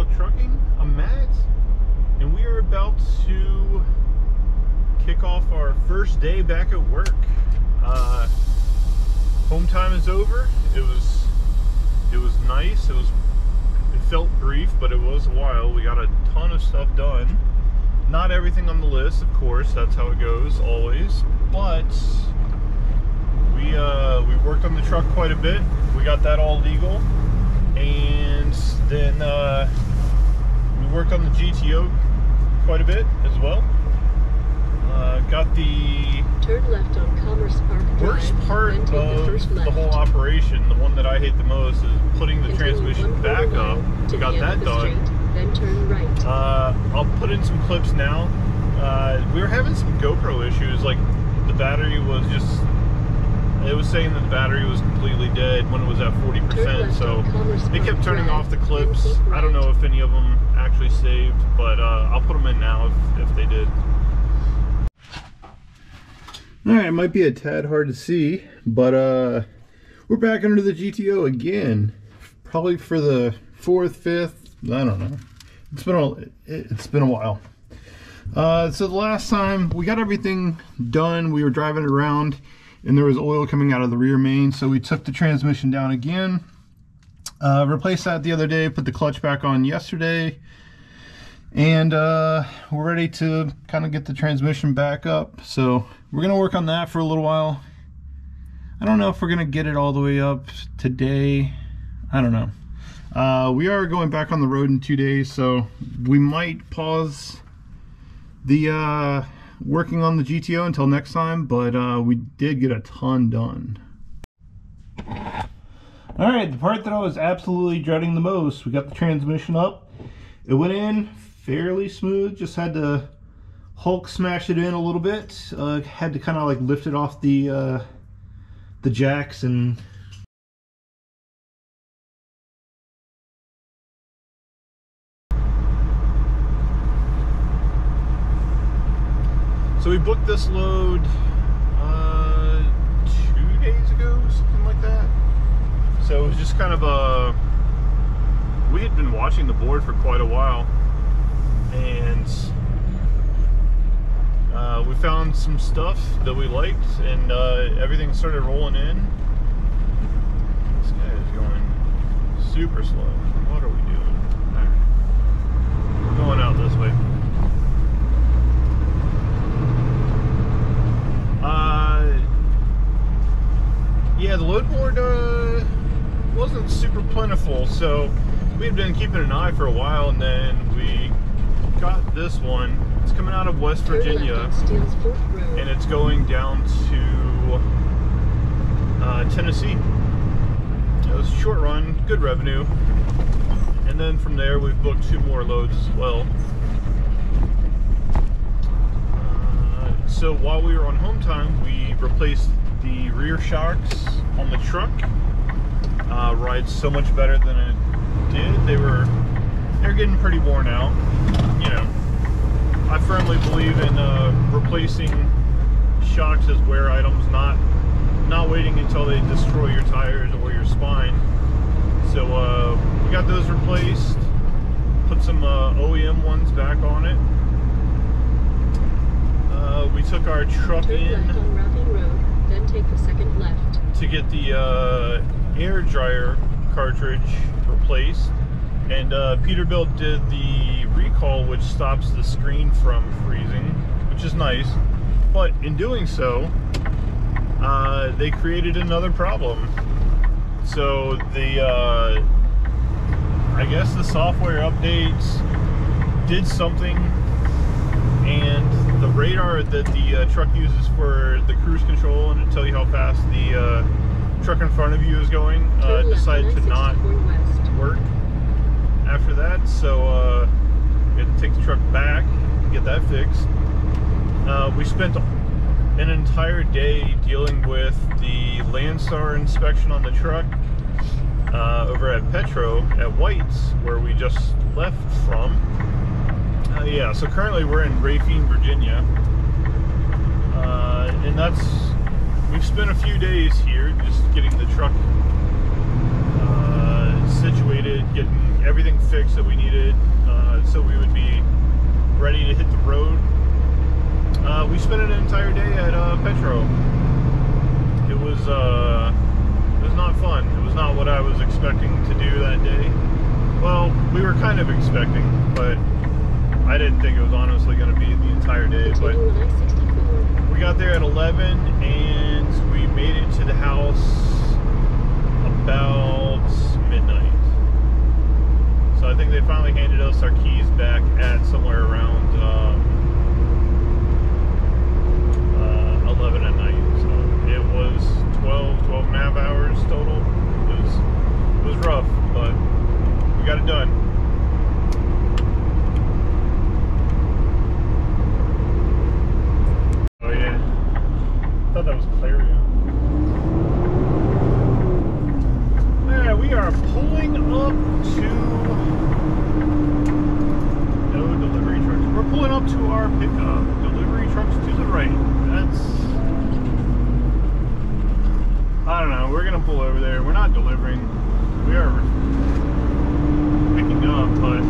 Outlaw Trucking. I'm Matt, and we are about to kick off our first day back at work. Home time is over. It was nice. It felt brief, but it was a while. We got a ton of stuff done. Not everything on the list, of course. That's how it goes always. But we worked on the truck quite a bit. We got that all legal, and then we worked on the GTO quite a bit as well. Got the turn left on Commerce Park Drive, worst part of the whole operation, the one that I hate the most, is putting the transmission back up. We got that done. Then turn right. I'll put in some clips now. We were having some GoPro issues, like the battery was just, it was saying that the battery was completely dead when it was at 40%, so they kept turning off the clips. I don't know if any of them actually saved, but I'll put them in now if they did. Alright, it might be a tad hard to see, but we're back under the GTO again. Probably for the 4th, 5th, I don't know. It's been a while. So the last time we got everything done, we were driving around and there was oil coming out of the rear main, so we took the transmission down again, replaced that the other day, put the clutch back on yesterday, and we're ready to kind of get the transmission back up. So we're gonna work on that for a little while. I don't know if we're gonna get it all the way up today. I don't know. We are going back on the road in 2 days, so we might pause the working on the GTO until next time, but we did get a ton done. Alright, the part that I was absolutely dreading the most, we got the transmission up. It went in fairly smooth, just had to Hulk smash it in a little bit. Had to kind of like lift it off the jacks and so we booked this load 2 days ago, something like that. So it was just kind of we had been watching the board for quite a while, and we found some stuff that we liked, and everything started rolling in. This guy is going super slow. What are we doing? All right. We're going out this way. Yeah, the load board wasn't super plentiful, so we had been keeping an eye for a while, and then we got this one. It's coming out of West Virginia, and it's going down to Tennessee. It was a short run, good revenue, and then from there we've booked 2 more loads as well. So while we were on home time, we replaced the rear shocks on the truck. Rides so much better than it did. They're getting pretty worn out. You know, I firmly believe in replacing shocks as wear items, not waiting until they destroy your tires or your spine. So we got those replaced, put some OEM ones back on it. We took our truck in left on Roughing Road, then take the second left to get the air dryer cartridge replaced, and Peterbilt did the recall, which stops the screen from freezing, which is nice. But in doing so, they created another problem. So I guess the software updates did something, and the radar that the truck uses for the cruise control and to tell you how fast the truck in front of you is going decided to not work after that. So we had to take the truck back and get that fixed. We spent an entire day dealing with the Landstar inspection on the truck over at Petro at White's, where we just left from. Yeah, so currently we're in Rafine, Virginia, and we've spent a few days here just getting the truck situated, getting everything fixed that we needed, so we would be ready to hit the road. We spent an entire day at Petro. It was not fun. It was not what I was expecting to do that day. Well, we were kind of expecting, but I didn't think it was honestly going to be the entire day. But we got there at 11 and we made it to the house about midnight. So I think they finally handed us our keys back at somewhere around 11 at night. So it was 12 and a half hours total. It was rough, but we got it done. Oh yeah, I thought that was Clarion. Alright, we are pulling up to no delivery trucks. We're pulling up to our pickup. Delivery trucks to the right. I don't know, we're gonna pull over there. We're not delivering. We are picking up, but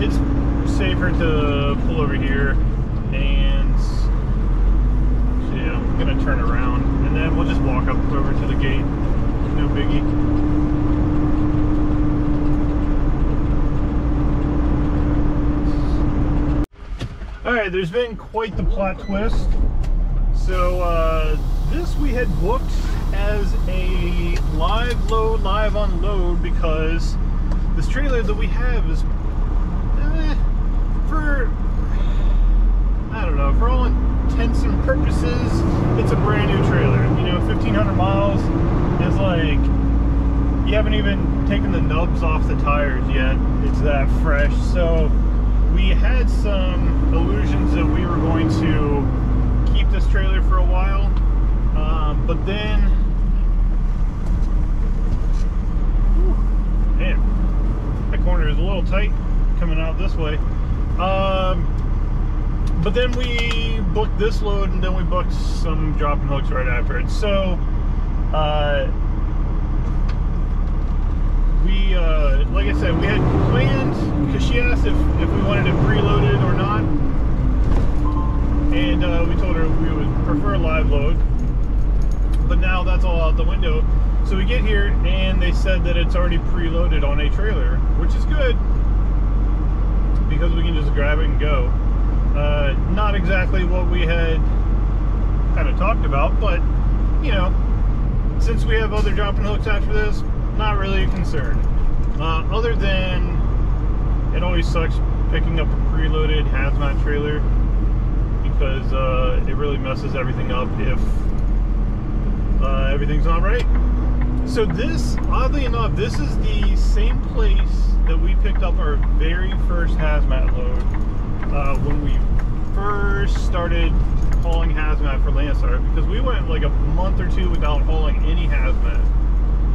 it's safer to pull over here, and so yeah, I'm gonna turn around and then we'll just walk up over to the gate. No biggie. Alright, there's been quite the plot twist. So this we had booked as a live load, live unload, because this trailer that we have is for, I don't know, for all intents and purposes, it's a brand new trailer. You know, 1,500 miles is like, you haven't even taken the nubs off the tires yet. It's that fresh. So we had some illusions that we were going to keep this trailer for a while, but then, man, that corner is a little tight coming out this way. But then we booked this load, and then we booked some dropping hooks right after it. So we, like I said, we had planned, because she asked if we wanted it preloaded or not, and we told her we would prefer a live load, but now that's all out the window. So we get here and they said that it's already preloaded on a trailer, which is good because we can just grab it and go. Not exactly what we had kind of talked about, but you know, since we have other dropping hooks after this, not really a concern. Other than it always sucks picking up a preloaded hazmat trailer, because it really messes everything up if everything's not right. So this, oddly enough, this is the same place that we picked up our very first hazmat load when we first started hauling hazmat for Landstar, because we went like a month or two without hauling any hazmat.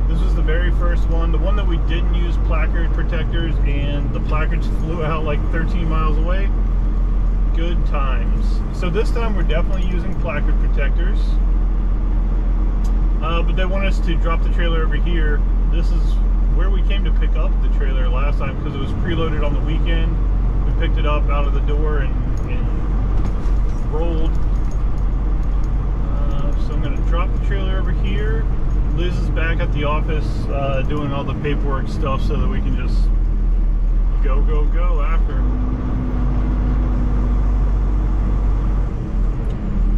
This was the very first one, the one that we didn't use placard protectors, and the placards flew out like 13 miles away. Good times. So this time we're definitely using placard protectors, but they want us to drop the trailer over here. This is where we came to pick up the trailer last time, because it was preloaded on the weekend. We picked it up out of the door and rolled. So I'm going to drop the trailer over here. Liz is back at the office doing all the paperwork stuff so that we can just go after.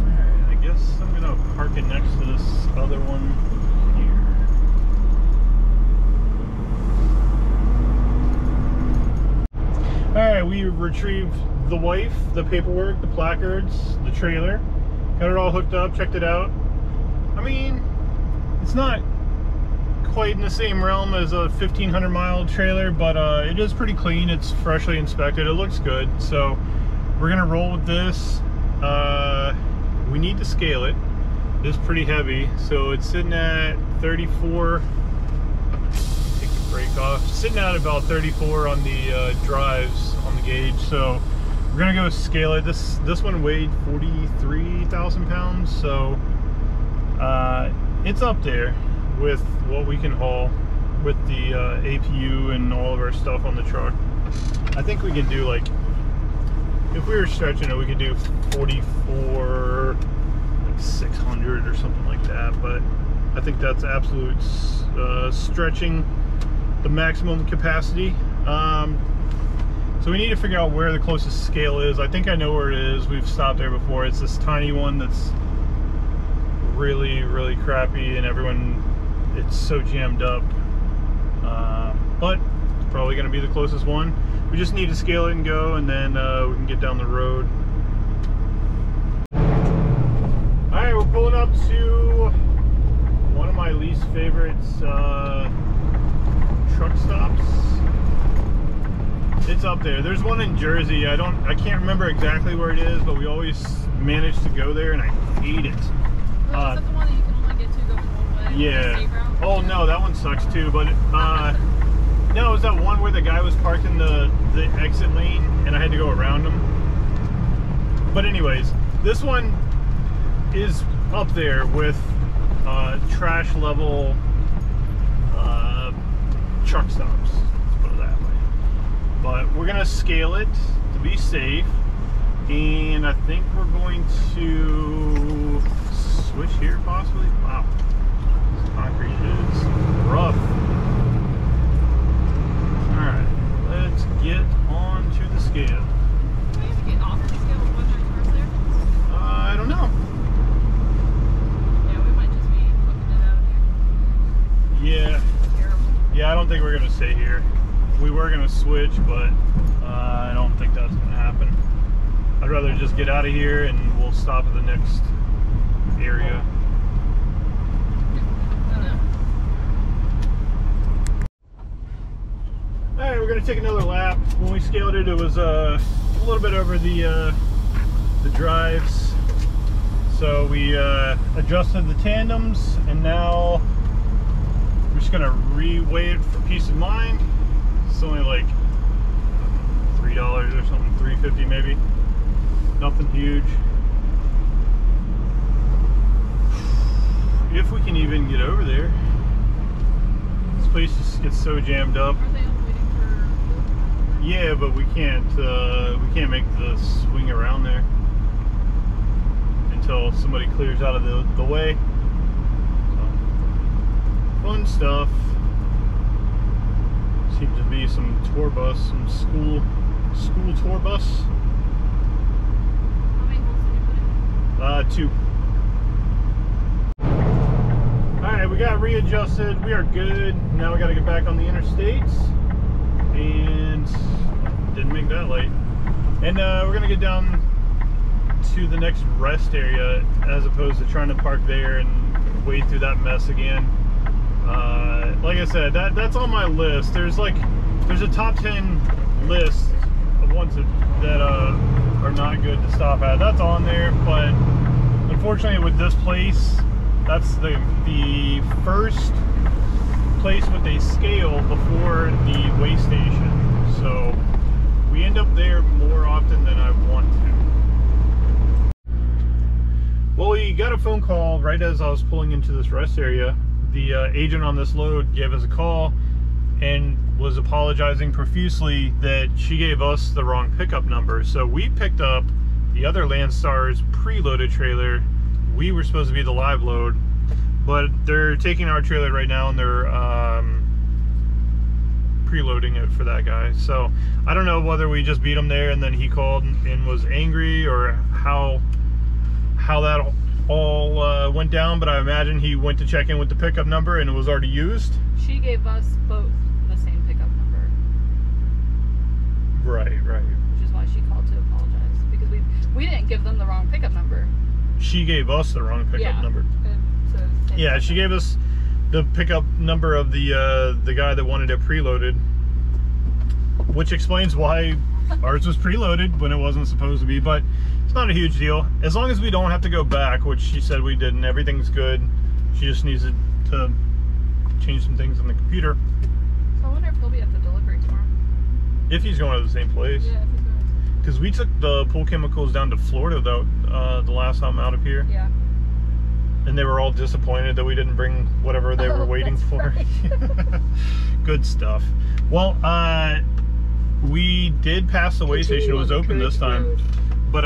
Alright, I guess I'm going to park it next to this other one here. Alright, we retrieved the wife, the paperwork, the placards, the trailer. Got it all hooked up, checked it out. I mean, it's not quite in the same realm as a 1,500 mile trailer, but it is pretty clean. It's freshly inspected. It looks good. So we're gonna roll with this. We need to scale it. It's pretty heavy, so it's sitting at 34. Take the brake off. Sitting at about 34 on the drives on the gauge. So we're gonna go scale it. This one weighed 43,000 pounds. So it's up there with what we can haul with the APU and all of our stuff on the truck. I think we can do, like, if we were stretching it, we could do 44, like 600 or something like that. But I think that's absolute stretching the maximum capacity. So we need to figure out where the closest scale is. I think I know where it is. We've stopped there before. It's this tiny one that's really, really crappy, and it's so jammed up. But it's probably going to be the closest one. We just need to scale it and go, and then we can get down the road. Alright, we're pulling up to one of my least favorites truck stops. It's up there. There's one in Jersey. I can't remember exactly where it is, but we always manage to go there, and I hate it. Is that the one that you can only get to going one way? Yeah. Oh no, that one sucks too. But no, it was that one where the guy was parked in the exit lane, and I had to go around him. But anyways, this one is up there with trash level truck stops. Let's put it that way. But we're gonna scale it to be safe, and I think we're going to switch here possibly. Wow, this concrete is rough. All right, let's get on to the scale. Do we have to get off the scale with one cars there? I don't know. Yeah, we might just be hooking it out here. Yeah. Terrible. Yeah, I don't think we're gonna stay here. We were gonna switch, but I don't think that's gonna happen. I'd rather just get out of here, and we'll stop at the next area. Alright, we're gonna take another lap. When we scaled it, it was a little bit over the drives. So we adjusted the tandems, and now we're just gonna re-weigh it for peace of mind. It's only like $3 or something, $3.50 maybe. Nothing huge. If we can even get over there. This place just gets so jammed up. Are they all waiting for? Yeah, but we can't make the swing around there until somebody clears out of the way. So, fun stuff. Seems to be some tour bus, some school tour bus. How many holes did you put in? 2. Alright, we got readjusted. We are good. Now we got to get back on the interstates. And didn't make that light. And we're going to get down to the next rest area, as opposed to trying to park there and wade through that mess again. Like I said, that's on my list. There's a top 10 list of ones that are not good to stop at. That's on there, but unfortunately with this place, that's the first place with a scale before the weigh station. So we end up there more often than I want to. Well, we got a phone call right as I was pulling into this rest area. The agent on this load gave us a call and was apologizing profusely that she gave us the wrong pickup number. So we picked up the other Landstar's preloaded trailer. We were supposed to be the live load, but they're taking our trailer right now, and they're preloading it for that guy. So I don't know whether we just beat him there and then he called and was angry, or how that all went down, but I imagine he went to check in with the pickup number and it was already used. She gave us both the same pickup number. Right. Which is why she called to apologize, because we didn't give them the wrong pickup number. She gave us the wrong pickup number. So Yeah, she gave us the pickup number of the guy that wanted it preloaded, which explains why ours was preloaded when it wasn't supposed to be. But it's not a huge deal as long as we don't have to go back, which she said we didn't. Everything's good. She just needs to change some things in the computer. So I wonder if he'll be at the delivery tomorrow. If he's going to the same place. Yeah, if he's going to. Because we took the pool chemicals down to Florida though, the last time out of here. Yeah. and they were all disappointed that we didn't bring whatever they were waiting for. Right. Good stuff. Well, we did pass the weigh station. It was open this time, but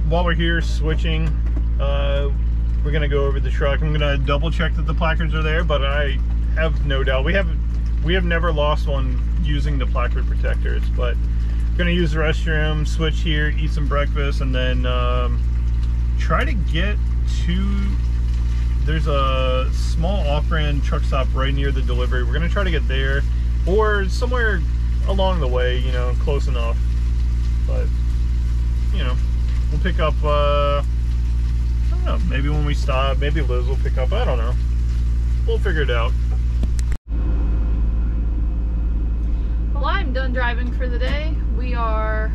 while we're here switching, we're gonna go over the truck. I'm gonna double check that the placards are there, but I have no doubt we have never lost one using the placard protectors. But we're gonna use the restroom, switch here, eat some breakfast, and then try to get to, there's a small off-brand truck stop right near the delivery. We're gonna try to get there or somewhere along the way, you know, close enough. But you know, we'll pick up I don't know, maybe when we stop, maybe Liz will pick up, I don't know, we'll figure it out. Well, I'm done driving for the day. We are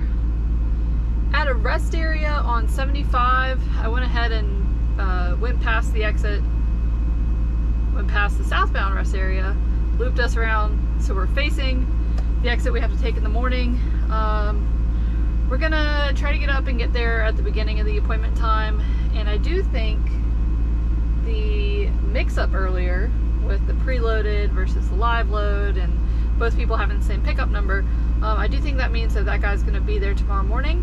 at a rest area on 75. I went ahead and went past the exit, went past the southbound rest area, looped us around, so we're facing the exit we have to take in the morning. We're gonna try to get up and get there at the beginning of the appointment time, and I do think the mix-up earlier with the preloaded versus the live load and both people having the same pickup number, I do think that means that that guy's gonna be there tomorrow morning.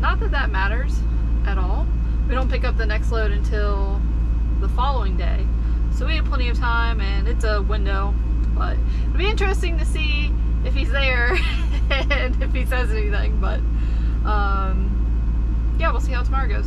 Not that that matters at all. We don't pick up the next load until the following day, so we have plenty of time and it's a window. But it'll be interesting to see if he's there and if he says anything. But yeah, we'll see how tomorrow goes.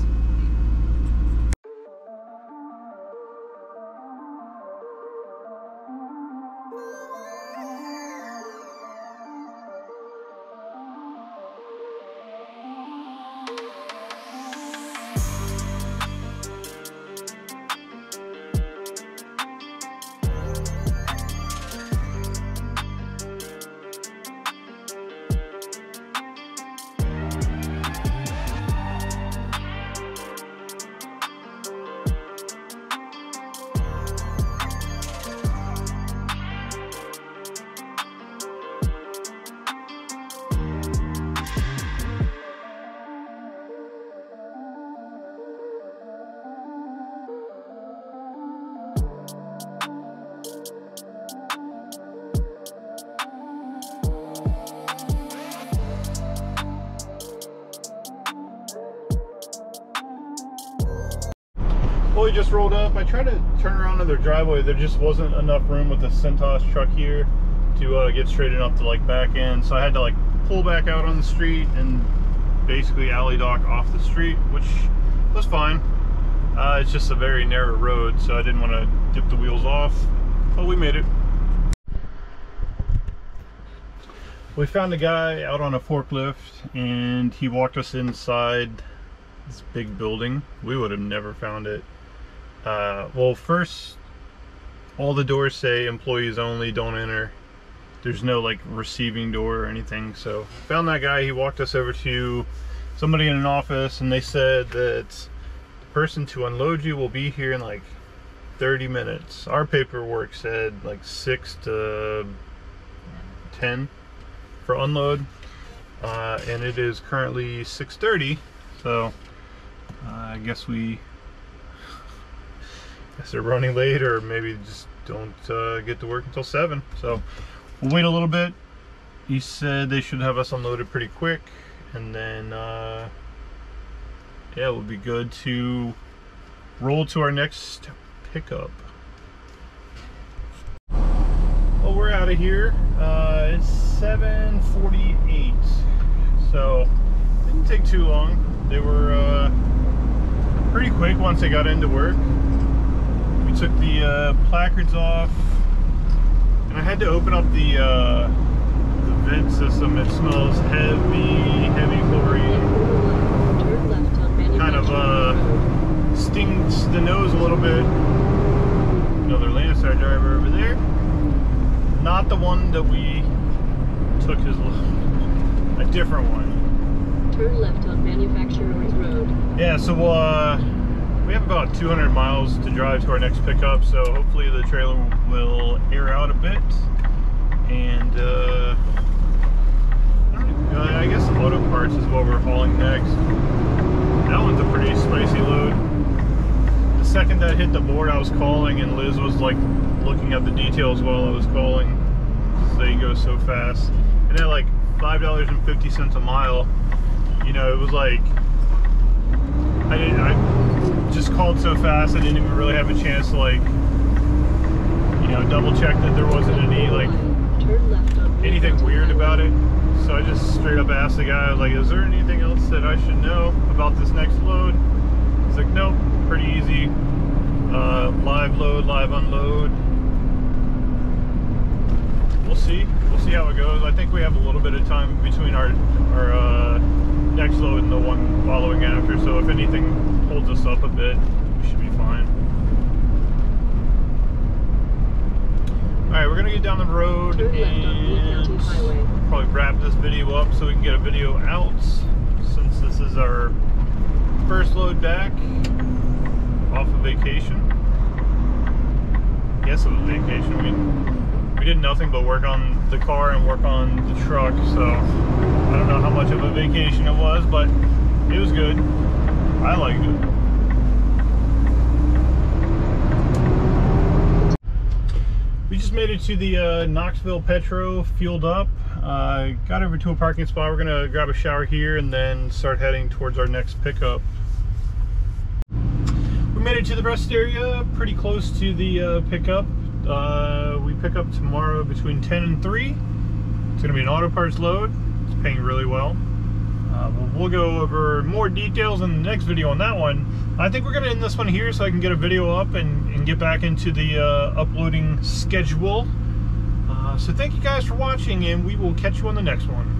Well, we just rolled up. I tried to turn around to their driveway. There just wasn't enough room with the Cintas truck here to get straight enough to like back in. So I had to like pull back out on the street and basically alley dock off the street, which was fine. It's just a very narrow road, so I didn't want to dip the wheels off, but we made it. We found a guy out on a forklift and he walked us inside this big building. We would have never found it. Well, first, all the doors say employees only, don't enter. There's no like receiving door or anything. So found that guy. He walked us over to somebody in an office and they said that the person to unload you will be here in like 30 minutes. Our paperwork said like 6 to 10 for unload, and it is currently 6:30, so I guess they're running late, or maybe just don't get to work until 7. So we'll wait a little bit. He said they should have us unloaded pretty quick, and then yeah, we'll be good to roll to our next pickup. Well, we're out of here. It's 7:48, so it didn't take too long. They were pretty quick once they got into work. We took the placards off, and I had to open up the vent system. It smells heavy chlorine. Turn left on Kind of stings the nose a little bit. Another Landstar driver over there. Not the one that we took his load, a different one. Turn left on Manufacturers Road. Yeah, so we have about 200 miles to drive to our next pickup, so hopefully the trailer will air out a bit. And I guess auto parts is what we're hauling next. That one's a pretty spicy load. second that hit the board, I was calling, and Liz was like looking at the details while I was calling. They go so fast, and at like $5.50 a mile, you know, it was like I just called so fast I didn't even really have a chance to, like, you know, double check that there wasn't any like Turn left on anything weird about it. So I just straight up asked the guy, I was like, is there anything else that I should know about this next load? He's like, nope, pretty easy. Live load, live unload. We'll see how it goes. I think we have a little bit of time between our next load and the one following after, so if anything holds us up a bit, we should be fine. Alright, we're gonna get down the road and probably wrap this video up so we can get a video out, since this is our first load back off of vacation. I guess it was vacation. I mean, we did nothing but work on the car and work on the truck, so I don't know how much of a vacation it was, but it was good. I liked it. We just made it to the Knoxville Petro, fueled up, got over to a parking spot. We're gonna grab a shower here and then start heading towards our next pickup. We made it to the rest area, pretty close to the pickup. We pick up tomorrow between 10 and 3. It's gonna be an auto parts load. It's paying really well. We'll go over more details in the next video on that one. I think we're gonna end this one here so I can get a video up and get back into the uploading schedule. So thank you guys for watching, and we will catch you on the next one.